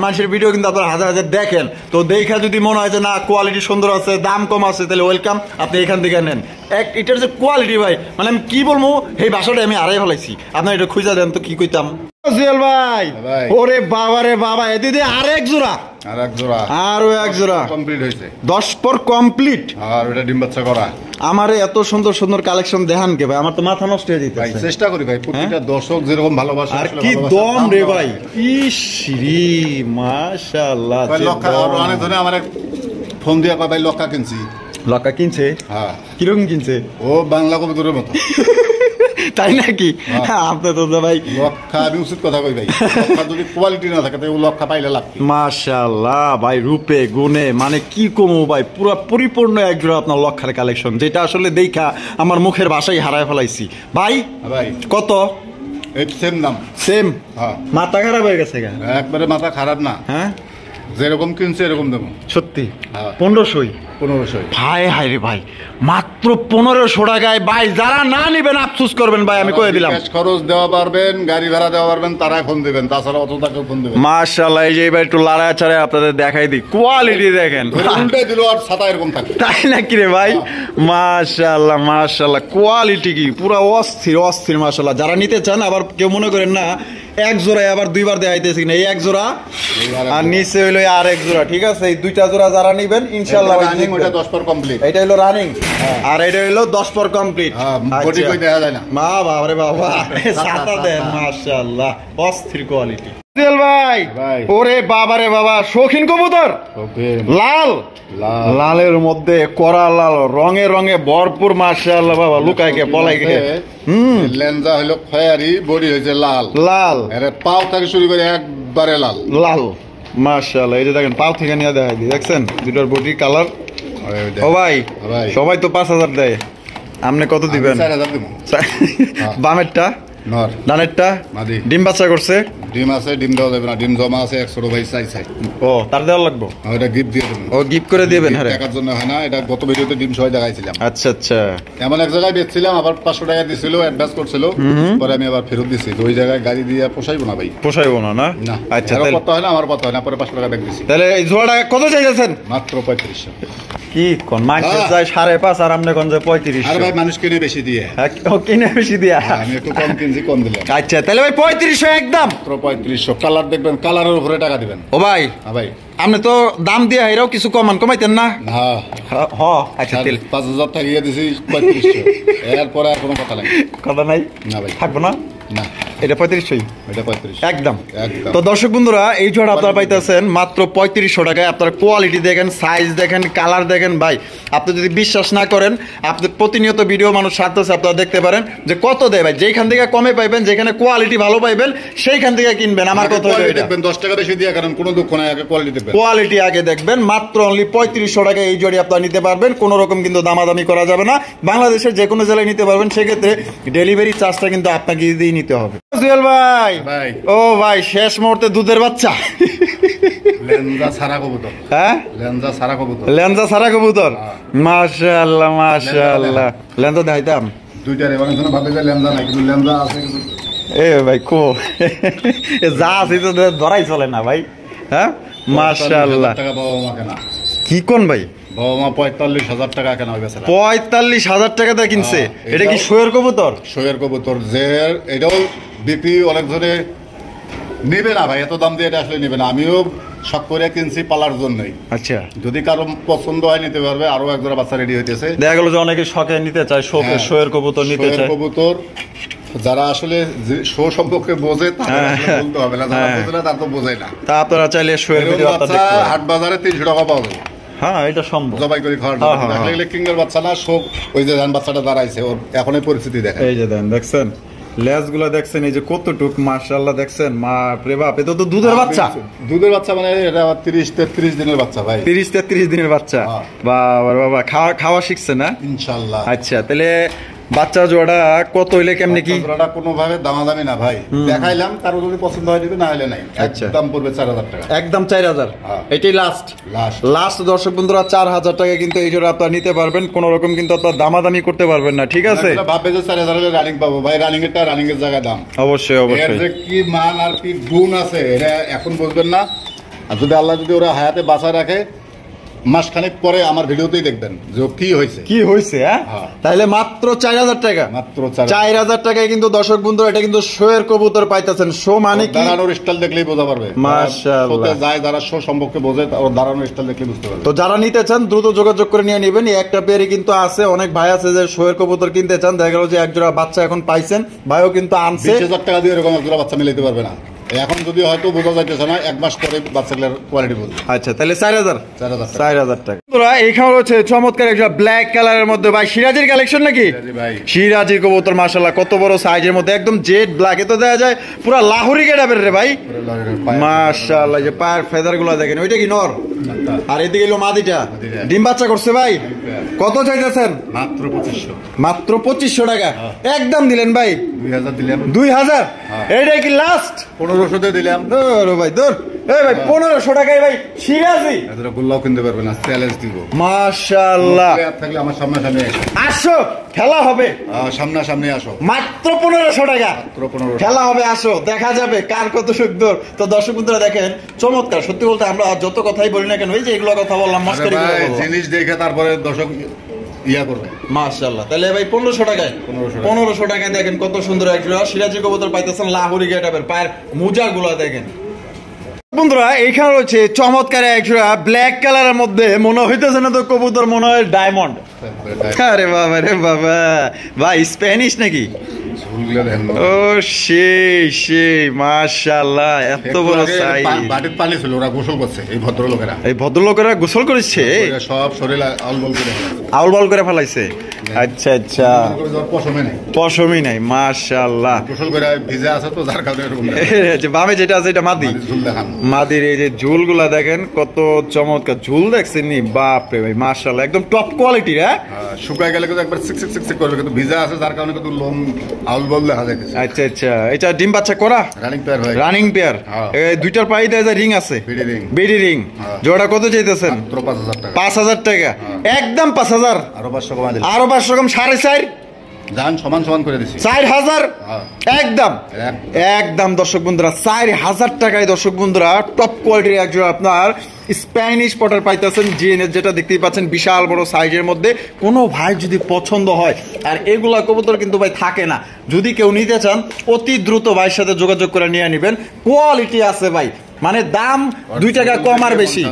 মানুষের ভিডিও কিন্তু আপনারা হাজার হাজার দেখেন। তো দেখা যদি মনে হয় যে না কোয়ালিটি সুন্দর আছে, দাম কম আছে, তাহলে ওয়েলকাম, আপনি এখান থেকে নেন। এটার যে কোয়ালিটি ভাই, মানে আমি কি বলবো, এই বাসাটা আমি আড়াই ফেলাইছি। আপনার এটা খুঁজা দেন তো কি কইতাম। জুয়েল ভাই ওরে বাবা রে বাবা, এদিকে আরেক জোড়া, আরেক জোড়া, আরো এক জোড়া কমপ্লিট হয়েছে। 10 পর কমপ্লিট। আর ওটা ডিম বাচ্চা করা। আমার এত সুন্দর সুন্দর কালেকশন দেখান কে ভাই, আমার তো মাথা নষ্ট হয়ে যেতে ভাই। চেষ্টা করি ভাই প্রতিটা দর্শক যেরকম ভালোবাসে। আর কি দম রে ভাই, ইসরি মাশাআল্লাহ। অনেক ধরে আমার ফোন দিয়ে কয় ভাই লক্কা কিনছি। লক্কা কিনছে? হ্যাঁ। কিরকম কিনছে? ও বাংলা কবুতরের মতো। তাই নাকি? আপনি তো ভাই লক্কা, আমি উচিত কথা কই ভাই। লক্কা যদি কোয়ালিটি না থাকে তাহলে লক্কা পাইলে লাভ কি? মাশাআল্লাহ ভাই, রূপে গুণে মানে কি কমো ভাই, পুরো পরিপূর্ণ একজোড়া আপনার লক্ষার কালেকশন, যেটা আসলে দেখা আমার মুখের ভাষাই হারায় ফেলাইছি ভাই। ভাই কত? এই সেম দাম। সেম? হ্যাঁ। মাথা খারাপ হয়ে গেছে গা? একবারে মাথা খারাপ না। হ্যাঁ যেরকম কিনছে এরকম দেবো। সত্যি? 1500? 1500 ভাই হাই রে ভাই, মাত্র 1500 টাকায় ভাই। যারা না নিবেন আফসোস করবেন ভাই, আমি কয়ে দিলাম। খরচ দেওয়া পারবেন, গাড়ি ভাড়া দেওয়া পারবেন, তারা ফোন দিবেন, তাছাড়া অত টাকা ফোন দিবেন। মাশাআল্লাহ, এই যে এবার একটু লাড়া চাড়ে আপনাদের দেখাই দিই, কোয়ালিটি দেখেন। উল্টে দিল আর ছাতা এরকম থাকে। তাই নাকি রে ভাই? মাশাআল্লাহ মাশাআল্লাহ, কোয়ালিটি কি পুরো অস্থির অস্থির মাশাআল্লাহ। যারা নিতে চান, আবার কেউ মনে করেন না এক জোড়ায় আবার দুইবার দেখাইতেছি কিনা, এই এক জোড়া আর নিচে হইলো আর এক জোড়া, ঠিক আছে? এই দুইটা জোড়া যারা নিবেন ইনশাআল্লাহ রানিং, ওটা 10 পর কমপ্লিট। এটা হলো রানিং আর এটা হলো 10 পর কমপ্লিট। বডি কই দেখা যায় না। মা বাবা রে বাবা, ছাতা দেন মাশাআল্লাহ, অস্থির কোয়ালিটি। ভাই ওরে বাবা রে বাবা, শৌখিন কবুতর, লাল লালের মধ্যে করা লাল, রঙে রঙে ভরপুর মাশাআল্লাহ বাবা, লুকায় গে পলাই গে। লেঞ্জা হলো খয়েরি, বডি হইছে লাল লাল, আরে পাও থেকে শুরু করে একবারে লাল লাল মাশাআল্লাহ। এই যে দেখেন পাও থেকে নিয়ে দেখাই দিই, দেখছেন দুটোর বডি কালার। ও ভাই সবাই তো 5000 দেয়, আপনি কত দিবেন? 4000 দেব। বামেরটা নর, ডানেরটা মাদি। ডিম বাচ্চা করছে? ডিম আছে, ডিম দেওয়া যাবে না, ডিম জমা আছে 100 ভাই চাই। ও তার দেওয়া লাগবে? ওটা গিফট দিয়ে দেবেন। ও গিফট করে দিবেন? হ্যাঁ, টাকার জন্য হয় না, এটা গত ভিডিওতে ডিম সহ দেখাইছিলাম। আচ্ছা আচ্ছা। এমন এক জায়গায় বেচছিলাম, আবার 500 টাকা দিছিল, অ্যাডভান্স করছিল, পরে আমি আবার ফেরত দিছি। ওই জায়গায় গাড়ি দিয়ে পোষাইবো না ভাই। পোষাইবো না? না আচ্ছা, তাহলে কত হয় না, আমার কত হয় না, পরে 500 টাকা ব্যাক দিছি। তাহলে এই জোড়াটা কত চাইছেন? মাত্র 3500। কি কোন মার্কেট যায় 5.5 আর আপনি কোন যায় 3500? আরে ভাই মানুষ কিনে বেশি দিয়ে। ও কিনে বেশি দিয়া? আমি একটু কম কিনছি, কম দিলাম। আচ্ছা তাহলে ভাই 3500 একদম। মাত্র 3500। কালার দেখবেন, কালারের উপরে টাকা দিবেন। ও ভাই হ্যাঁ ভাই, আপনি তো দাম দিয়া এরাও কিছু কমাইতেন না? হ্যাঁ হ্যাঁ আচ্ছা, তাহলে 5000 টাকা দিয়ে দিছি 3500। এরপরে আর কোনো কথা নাই। কথা নাই? না ভাই থাকবো না। না, এটা 3500 এটা 3500 একদম। একদম। তো দর্শক বন্ধুরা, এই জোড়া আপনারা পাইতেছেন মাত্র 3500 টাকায়। আপনার কোয়ালিটি দেখেন, সাইজ দেখেন, কালার দেখেন ভাই। আপনি যদি বিশ্বাস না করেন, আপনি প্রতিনিয়ত ভিডিও মানুষ ছাড়তেছে, আপনারা দেখতে পারেন যে কত দেয় ভাই। যেখান থেকে কমে পাইবেন, যেখানে কোয়ালিটি ভালো পাইবেন, সেইখান থেকে কিনবেন। আমার কথা হলো এটা, দেখবেন 10 টাকা বেশি দিয়ে, কারণ কোনো দুঃখ নাই, আগে কোয়ালিটি দেখবেন। কোয়ালিটি আগে দেখবেন। মাত্র অনলি 3500 টাকায় এই জোড়ি আপনারা নিতে পারবেন। কোনো রকম কিন্তু দামাদামি করা যাবে না। বাংলাদেশের যে কোনো জেলায় নিতে পারবেন, সেক্ষেত্রে ডেলিভারি চার্জটা কিন্তু আপনাকে দিয়েই নিতে হবে। জুয়েল ভাই, ও ভাই শেষ মুহূর্তে দুধের বাচ্চা, লেঞ্জা সারা কবুতর। হ্যাঁ লেঞ্জা সারা কবুতর, লেঞ্জা সারা কবুতর। মাশাআল্লাহ মাশাআল্লাহ। লেঞ্জা দেখাইতাম দুইটারে, মানে জন্য ভাবে যে লেঞ্জা নাই, কিন্তু লেঞ্জা আছে। এ ভাই কো যা আছে তো ধরাই চলে না ভাই। হ্যাঁ মাশাআল্লাহ। টাকা বাবা মা কেনা। কি কোন ভাই? বাবা মা 45000 টাকা কেনা হয়ে গেছে। 45000 টাকা দিয়ে কিনছে? এটা কি শোয়ের কবুতর? শোয়ের কবুতর, যে এটাও বিক্রি অনেক ধরে নেবে না ভাই, এত দাম দিয়ে এটা আসলে নেবে না। আমিও শখ করে কিনছি পালার জন্যই। আচ্ছা, যদি কারো পছন্দ হয় নিতে পারবে। আরো এক জোড়া বাচ্চা রেডি হইতেছে। দেখা গেল যে অনেকে শখে নিতে চায়, শোয়ের কবুতর নিতে চায়। কবুতর যারা আসলে শো সম্পর্কে বোঝে তারা বলতে হবে না, যারা বোঝে না তারা তো বোঝে না। তা আপনারা চাইলে শোয়ের ভিডিও বাচ্চা হাট বাজারে 300 টাকা পাওয়া যাবে। হ্যাঁ, এটা সম্ভব। জবাই করে খাওয়ার জন্য দেখলে কিংয়ের বাচ্চা না, শোক ওই যে ধান বাচ্চাটা দাঁড়াইছে, ওর এখনই পরিস্থিতি দেখেন। এই যে দেন, দেখছেন লেজগুলা, দেখছেন এই যে কতটুক, মাশাআল্লাহ, দেখছেন মা রে বাপ, এটা তো দুধের বাচ্চা। দুধের বাচ্চা মানে এটা 30-33 দিনের বাচ্চা ভাই। 30-33 দিনের বাচ্চা। বাবা বাবা, খাওয়া শিখছে না ইনশাআল্লাহ। আচ্ছা, তাহলে বাচ্চা জোড়া কত হইলে কেমনে কি? জোড়াটা কোনোভাবে দামাদামি না ভাই, দেখাইলাম, কারো যদি পছন্দ হয় দিবে, না হলে নাই। একদম পড়বে 4000 টাকা। একদম 4000, এটাই লাস্ট দর্শক বন্ধুরা, 4000 টাকা কিন্তু এই জোড়া আপনারা নিতে পারবেন। কোন রকম কিন্তু আপনারা দামাদামি করতে পারবেন না, ঠিক আছে? ভাববে যে 4000 এর রানিং পাবো ভাই, রানিং এর জায়গায় দাম। অবশ্যই এর যে কি মান আর কি গুণ আছে এটা এখন বুঝবেন না। আর যদি আল্লাহ যদি ওরা হায়াতে বাঁচা রাখে, মাসখানেক পরে আমার ভিডিওতেই দেখবেন যে কি হয়েছে। তাহলে মাত্র 4000 টাকা, মাত্র 4000 টাকায় কিন্তু দর্শক বন্ধুরা এটা কিন্তু শোয়ের কবুতর পাইতেছেন। শো মানে কি? দাঁড়ানোর স্টাইল দেখলেই বোঝা পারবে। মাশাআল্লাহ, যায় যারা শো সম্পর্কে বোঝে ওর দাঁড়ানোর স্টাইল দেখলেই বুঝতে পারবে। তো যারা নিতে চান দ্রুত যোগাযোগ করে নিয়ে নেবেন। একটা পেয়ারই কিন্তু আছে, অনেক ভাই আছে যে শোয়ের কবুতর কিনতে চান। দেখা গেল যে এক জোড়া বাচ্চা এখন পাইছেন, ভাইও কিন্তু আনছে। 20000 টাকা দিয়ে এরকম এক জোড়া বাচ্চা মিলাইতে পারবে না। এখন যদি হয়তো বোঝা যাইতেছে না, এক মাস পরে বাচ্চাগুলোর কোয়ালিটি বুঝবে। আচ্ছা, তাহলে 4000 টাকা। এখানে হচ্ছে চমৎকার একটা ব্ল্যাক কালারের মধ্যে ভাই সিরাজির কালেকশন নাকি? সিরাজির কবুতর মাশাআল্লাহ, কত বড় সাইজের মধ্যে, একদম জেড ব্ল্যাক। এত দেখা যায় পুরো লাহোরি গেটাবের রে ভাই, মাশাআল্লাহ। যে পায়ের ফেদার গুলো দেখেন, ওইটা কি নর? আর এদিকে এলো মাদিটা, ডিম বাচ্চা করছে ভাই। কত চাইতেছেন? মাত্র 2500 টাকা। একদম দিলেন ভাই, 2000 দিলাম। 2000? এইটাই কি লাস্ট? 1500 দিয়ে দিলাম। ধরো ভাই, ধর। এই ভাই 1500 টাকায় ভাই সিরাজি এতটা গোল্লাও কিনতে পারবে না, চ্যালেঞ্জ দিব। মাশাআল্লাহ, থাকলে আমার সামনাসামনি আসো, খেলা হবে। সামনাসামনি আসো, মাত্র 1500 টাকা খেলা হবে, আসো, দেখা যাবে কার কত সুন্দর। তো দর্শক বন্ধুরা দেখেন, চমৎকার। সত্যি বলতে আমরা যত কথাই বলি না কেন, এই যে এগুলো কথা বললাম, মস্কারি জিনিস দেখে তারপরে দর্শক ইয়া করবে। মাশাআল্লাহ, তাহলে ভাই 1500 টাকায় দেখেন কত সুন্দর একটা সিরাজি কবুতর পাইতেছেন, লাহোরি গেটাবের। পায়ের মোজা গুলা দেখেন বন্ধুরা। এইখানে রয়েছে চমৎকার একটা ব্ল্যাক কালারের মধ্যে, মনে হইতেছে না তো কবুতর, মনে হয় ডায়মন্ড। আরে বাবা রে বাবা, ভাই স্প্যানিশ নাকি? ও সেই মাশাআল্লাহ, এত বড় সাইজ। বাটির পানি ছিল, ওরা গোসল করছে, এই ভদ্রলোকেরা গোসল করেছে, সব শরীর আউল বল করে ফেলাইছে। আচ্ছা আচ্ছা, পশমই নাই, মাশাআল্লাহ। গোসল করে ভিজে আছে তো, যার কারণে এরকম। বামে যেটা আছে এটা মাদি, মাদির এই যে ঝুলগুলা দেখেন, কত চমৎকার ঝুল দেখছেন নি, বাপ রে ভাই, মাশাআল্লাহ, একদম টপ কোয়ালিটির। শুকায় গেলে কিন্তু একবার সিক করবে, কিন্তু ভিজা আছে যার কারণে কিন্তু লোম আউল বল দেখা যায়। আচ্ছা আচ্ছা, এটা ডিম বাচ্চা করা রানিং পেয়ার। দুইটার পায়ে দেয় রিং আছে, বিডি রিং। জোড়া কত চাইতেছেন? 5000 টাকা। একদম 5000, আরো 500 কম, 4.5 দাম সমান সমান করে দিচ্ছি, 4000 একদম। একদম দর্শক বন্ধুরা, 4000 টাকায় দর্শক বন্ধুরা টপ কোয়ালিটির একজন আপনার স্প্যানিশ পটার পাইতেছেন। জিএনএস যেটা দেখতেই পাচ্ছেন, বিশাল বড় সাইজের মধ্যে। কোনো ভাই যদি পছন্দ হয়, আর এগুলা কবুতর কিন্তু ভাই থাকে না, যদি কেউ নিতে চান অতি দ্রুত ভাইয়ের সাথে যোগাযোগ করে নিয়ে নেবেন। কোয়ালিটি আছে ভাই, মানে দাম 2 টাকা কম আর বেশি।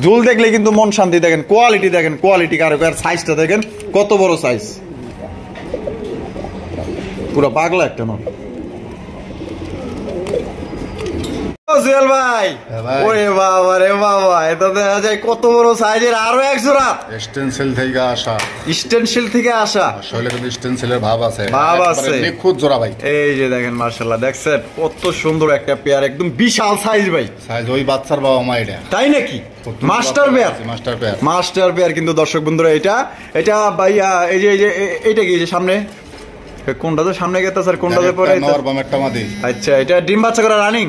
ঝুল দেখলে কিন্তু মন শান্তি। দেখেন কোয়ালিটি, দেখেন কোয়ালিটি, কারো সাইজটা দেখেন কত বড় সাইজ, পুরো পাগলা একটা নয়। জুয়েল ভাই, ওরে বাবা রে বাবা, এটা দেখা যায় কত বড় সাইজের। আরো এক জোড়া স্টেনসিল থেকে আসা, শৈলে কিন্তু স্টেনসিলের ভাব আছে, নিখুঁত জোড়া ভাই। এই যে দেখেন মাশাআল্লাহ, দেখছেন কত সুন্দর একটা পেয়ার, একদম বিশাল সাইজ ভাই। সাইজ ওই বাচ্চার বাবা মা, এটা তাই নাকি? মাস্টার পেয়ার কিন্তু দর্শক বন্ধুরা, এটা ভাইয়া এই যে এইটা কি, সামনে কোনটাতে সামনে গেছে স্যার, কোনটাতে পরে? আচ্ছা, এটা ডিম বাচ্চা করা রানিং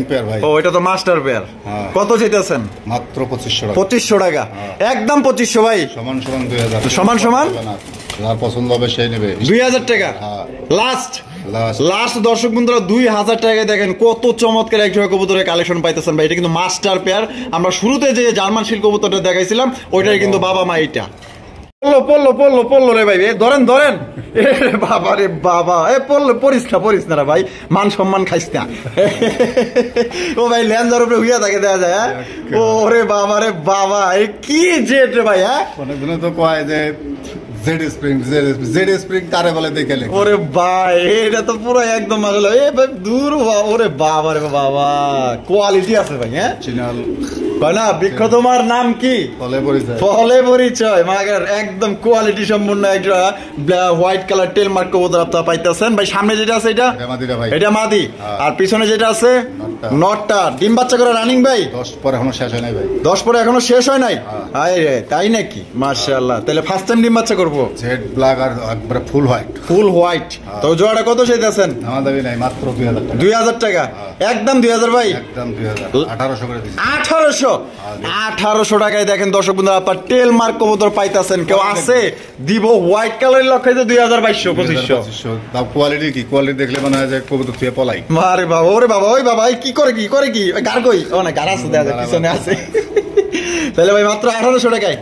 পেয়ার ভাই। ও, এটা তো মাস্টার পেয়ার। কত চাইতেছেন? মাত্র 2500 টাকা। একদম 2500 ভাই, সমান সমান 2000, সমান সমান। যার পছন্দ হবে সেই নেবে। 2000 টাকা লাস্ট দর্শক বন্ধুরা, 2000 টাকায় দেখেন কত চমৎকার এক জোড়া কবুতরের কালেকশন পাইতেছেন ভাই। এটা কিন্তু মাস্টার পেয়ার। আমরা শুরুতে যে জার্মান শিল কবুতরটা দেখাইছিলাম, ওইটাই কিন্তু বাবা মা। এটা পড়লো রে ভাই, ধরেন বাবা রে বাবা, পড়িস না রে ভাই, মান সম্মান খাইস না। ও ভাই ল্যান্সার উপরে হুইয়া থাকে দেখা যায়। ওরে বাবা রে বাবা, কি জেট রে ভাই। অনেকদিন তো কয় যে জেড স্প্রিং কারে বলে দেখে। ওরে ভাই এটা তো পুরো একদম আসলে দূর। ওরে বাবা রে বাবা, কোয়ালিটি আছে ভাই। হ্যাঁ চিনাল না বৃক্ষ, তোমার নাম কি? ফলে পরিচয়। একদম কোয়ালিটি সম্পূর্ণ একটা হোয়াইট কালার টেল মার্ক কবুতর আপনারা পাইতেছেন ভাই। সামনে যেটা আছে এটা মাদি, আর পিছনে যেটা আছে নটটা। ডিম বাচ্চা করে রানিং ভাই? 10 পরে এখনো শেষ হয় নাই ভাই। 10 পরে এখনো শেষ হয় নাই? তাই নাকি? মাশাআল্লাহ। তাহলে ফার্স্ট টাইম ডিম বাচ্চা করবো। জেড ব্ল্যাক আর একবারে ফুল হোয়াইট। তো জোড়াটা কত চাইতেছেন? আমার দাবি নাই, মাত্র 2000 টাকা। 2000 টাকা? একদম 2000 ভাই? একদম 2000। 1800 করে দিছি। 1800 টাকায় দেখেন দর্শক বন্ধুরা, আপনার টেল মার্ক কবুতর পাইতেছেন। কেউ আছে দিব হোয়াইট কালারের লক্ষ্যে 2200-2500। তাও কোয়ালিটি কি? কোয়ালিটি দেখলে মনে হয় যে কবুতর তুই পলাই। আরে বাবা, ওরে বাবা, ওই বাবা কি করে গার কই? ও না, গার আছে, পিছনে আছে। তাহলে ভাই মাত্র 1800 টাকায়?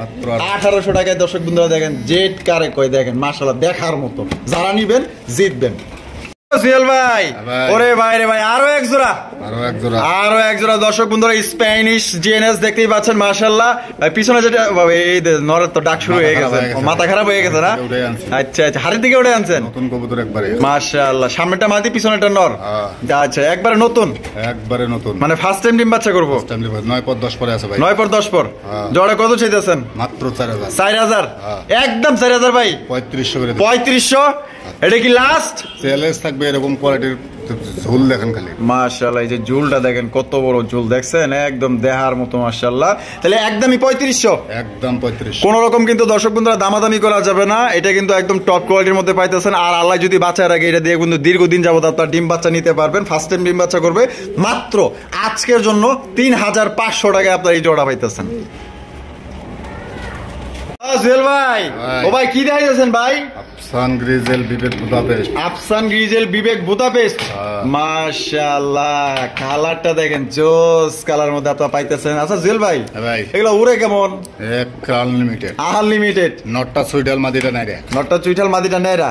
1800 টাকায় দর্শক বন্ধুরা দেখেন জেট কারে কই দেখেন, মাশাআল্লাহ দেখার মতো। যারা নিবেন জিতবেন। সুহেল ভাই, ওরে ভাই রে ভাই, আরো এক জোড়া দর্শক বন্ধুরা স্প্যানিশ জিএনএস দেখতেই পাচ্ছেন। মাশাআল্লাহ ভাই, পিছনে যেটা এই নরের তো ডাক শুরু হয়ে গেছে, মাথা খারাপ হয়ে গেছে না? আচ্ছা, হাড়ির দিকে উঠে আনছেন নতুন কবুতর একবারে। মাশাআল্লাহ, সামনেটা মাদি পিছনেটা নর। আচ্ছা, একবারে নতুন মানে ফার্স্ট টাইম ডিম বাচ্চা করবো। 9 পর 10 পরে আছে ভাই। 9 পর 10 পর। জোড়া কত চাইতেছেন? মাত্র 4000। 4000? একদম 4000 ভাই। 3500 করে। 3500? এটা কি লাস্ট? চ্যালেঞ্জ থাকবে এরকম কোয়ালিটির ঝুল দেখেন খালি। মাশাআল্লাহ, এই যে ঝুলটা দেখেন, কত বড় ঝুল দেখছেন, একদম দেহার মতো। মাশাআল্লাহ, তাহলে একদমই 3500? একদম 3500। কোন রকম কিন্তু দর্শক বন্ধুরা দামাদামি করা যাবে না। এটা কিন্তু একদম টপ কোয়ালিটির মধ্যে পাইতেছেন। আর আল্লাহ যদি বাচ্চা রাখে, এটা দিয়ে কিন্তু দীর্ঘদিন যাবত আপনার ডিম বাচ্চা নিতে পারবেন। ফার্স্ট টাইম ডিম বাচ্চা করবে। মাত্র আজকের জন্য 3500 টাকায় আপনার এই জোড়া পাইতেছেন। জুয়েল ভাই, ও ভাই কি দেখাইতেছেন ভাই? আফসান গ্রিজেল বিবেক বুদাপেস্ট। মাশাআল্লাহ, কালারটা দেখেন, জোস কালার মধ্যে আপনারা পাইতেছেন। আচ্ছা জুয়েল ভাই, এগুলো উড়ে কেমন? আনলিমিটেড। নটটা চুইটাল মাদিটা নাইরা।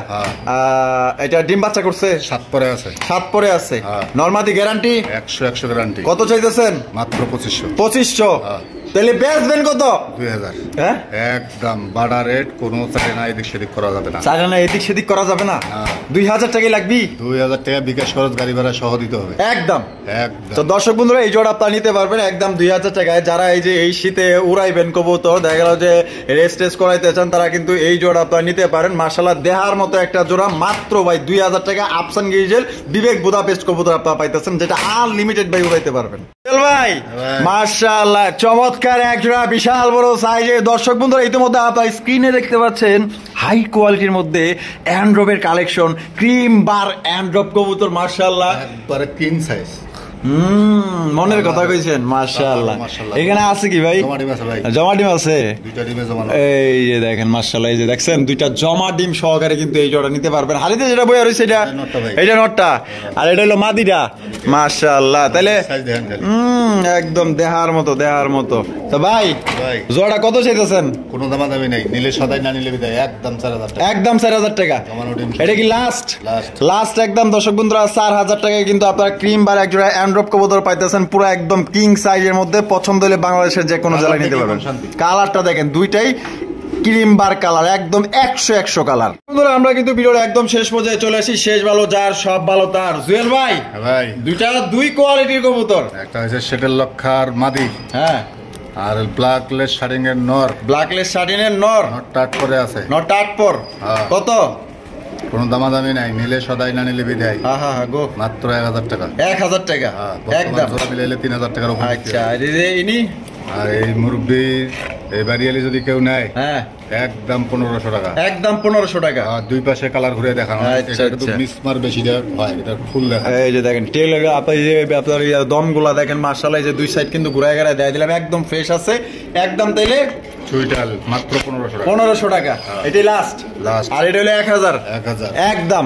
এটা ডিম বাচ্চা করছে? 7 পরে আছে। 7 পরে আছে। নরমাদি গ্যারান্টি? 100 গ্যারান্টি। কত চাইতেছেন? মাত্র 2500। 2500? তাহলে বেচবেন কত? 2000। হ্যাঁ, একদম বাড়া রেট। কোনো চাইনা এদিক সেদিক করা যাবে না। চাইনা এদিক সেদিক করা যাবে না? 2000 টাকাই লাগবে। 2000 টাকা বিকাশ খরচ, গাড়ি ভাড়া সহ দিতে হবে। একদম। তো দর্শক বন্ধুরা, এই জোড়া আপনারা নিতে পারবেন একদম 2000 টাকায়। যারা এই যে এই শীতে উড়াইবেন কবুতর, দেখা গেল যে রেস্ট করাইতে চান, তারা কিন্তু এই জোড়া আপনারা নিতে পারেন। মাশাআল্লাহ, দেহার মতো একটা জোড়া। মাত্র ভাই 2000 টাকা আফসান গ্রিজেল বিবেক বুদাপেস্ট কবুতর আপনারা পাইতেছেন, যেটা আনলিমিটেড ভাই উড়াইতে পারবেন। ভাই মাশাআল্লাহ, চমৎকার এক জোড়া বিশাল বড় সাইজের। দর্শক বন্ধুরা, ইতিমধ্যে আপনারা স্ক্রিনে দেখতে পাচ্ছেন হাই কোয়ালিটির মধ্যে অ্যান্ড্রপের কালেকশন, ক্রিম বার অ্যান্ড্রপ কবুতর। মাশাআল্লাহ, একবারে কিং সাইজ। মনের কথা কইছেন। মাশাআল্লাহ, এখানে আছে কি ভাই? জমা ডিম আছে। এই যে দেখেন, মাশাআল্লাহ, এই যে দেখছেন দুইটা জমা ডিম সহকারে কিন্তু এই জোড়া নিতে পারবেন। হালিতে যেটা বইয়া রয়েছে এটা নটটা, আর এটা হলো মাদিটা। মাশাআল্লাহ, তাহলে একদম দেহার মতো। তো ভাই জোড়া কত চাইতেছেন? কোনো দামাদামি নাই, নিলে সদাই, না নিলে বিদায়। একদম 4000 টাকা। একদম 4000 টাকা। এটা কি লাস্ট? একদম দর্শক বন্ধুরা, 4000 টাকায় কিন্তু আপনারা ক্রিম বার এক জোড়া অ্যান্ড্রপ কবুতর পাইতেছেন, পুরো একদম কিং সাইজের মধ্যে। পছন্দ হলে বাংলাদেশের যে কোনো জেলায় নিতে পারবেন। কালারটা দেখেন, দুইটাই ক্রিম বার কালার, একদম 100 কালার। বন্ধুরা, আমরা কিন্তু ভিডিওর একদম শেষ পর্যায়ে চলে আসি। শেষ ভালো যার, সব ভালো তার। জুয়েল ভাই, দুই কোয়ালিটির কবুতর। একটা হচ্ছে সেটেল লক্ষার মাদি, হ্যাঁ, আর ব্ল্যাকলেস শার্টিং এর নর। নটটা 8 পরে আছে। নটটা 8 পর। কত? কোনো দামাদামি নাই, নিলে সদাই, না নিলে বিদায়। গো, মাত্র 1000 টাকা। 1000 টাকা একদম। মিলাইলে 3000 টাকার উপর। আচ্ছা, আর এই মুরব্বি এই বাড়িয়ালি যদি কেউ নেয়, হ্যাঁ, একদম 1500 টাকা। একদম 1500 টাকা। দুই পাশে কালার ঘুরে দেখানো। মিসমার বেশি হয়, এটা ফুল দেখা। এই যে দেখেন টেইলার, আপনি যে আপনার দমগুলা দেখেন, মাশাআল্লাহ, এই যে দুই সাইড কিন্তু ঘুরায় ঘুরায় দেয় দিলাম, একদম ফ্রেশ আছে একদম। তাইলে চুইটাল মাত্র 1500 টাকা। এটাই লাস্ট। আর এটা হলো 1000 একদম।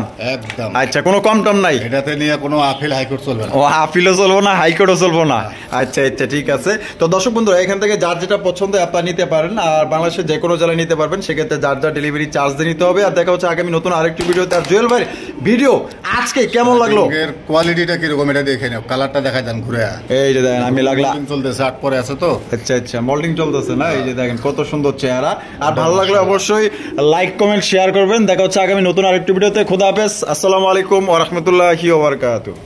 আচ্ছা, কোনো কম টম নাই? এটাতে নিয়ে কোনো আপিল হাইকোর্ট চলবে না। ও, আপিলও চলবো না, হাইকোর্টও চলবো না। আচ্ছা, ঠিক আছে। তো দর্শক বন্ধুরা, এখান থেকে যার যেটা পছন্দ আপনারা নিতে পারেন। আর বাংলাদেশের যে কোনো জেলায় নিতে নিতে পারবেন, সেক্ষেত্রে যার যার ডেলিভারি চার্জ দিয়ে নিতে হবে। আর দেখা হচ্ছে আগামী নতুন আরেকটি ভিডিওতে। আর জুয়েল ভাই ভিডিও আজকে কেমন লাগলো? এর কোয়ালিটিটা কিরকম এটা দেখে নাও, কালারটা দেখা যান ঘুরে। এই যে দেখেন আমি লাগলা চলতেছে, 8 পরে আছে তো। আচ্ছা মল্টিং চলতেছে না? এই যে দেখেন কত সুন্দর চেহারা। আর ভালো লাগলে অবশ্যই লাইক কমেন্ট শেয়ার করবেন। দেখা হচ্ছে আগামী নতুন আরেকটি ভিডিওতে। খোদা হাফেজ, আসসালামু আলাইকুম ওয়া রাহমাতুল্লাহি ওয়া বারাকাতুহু।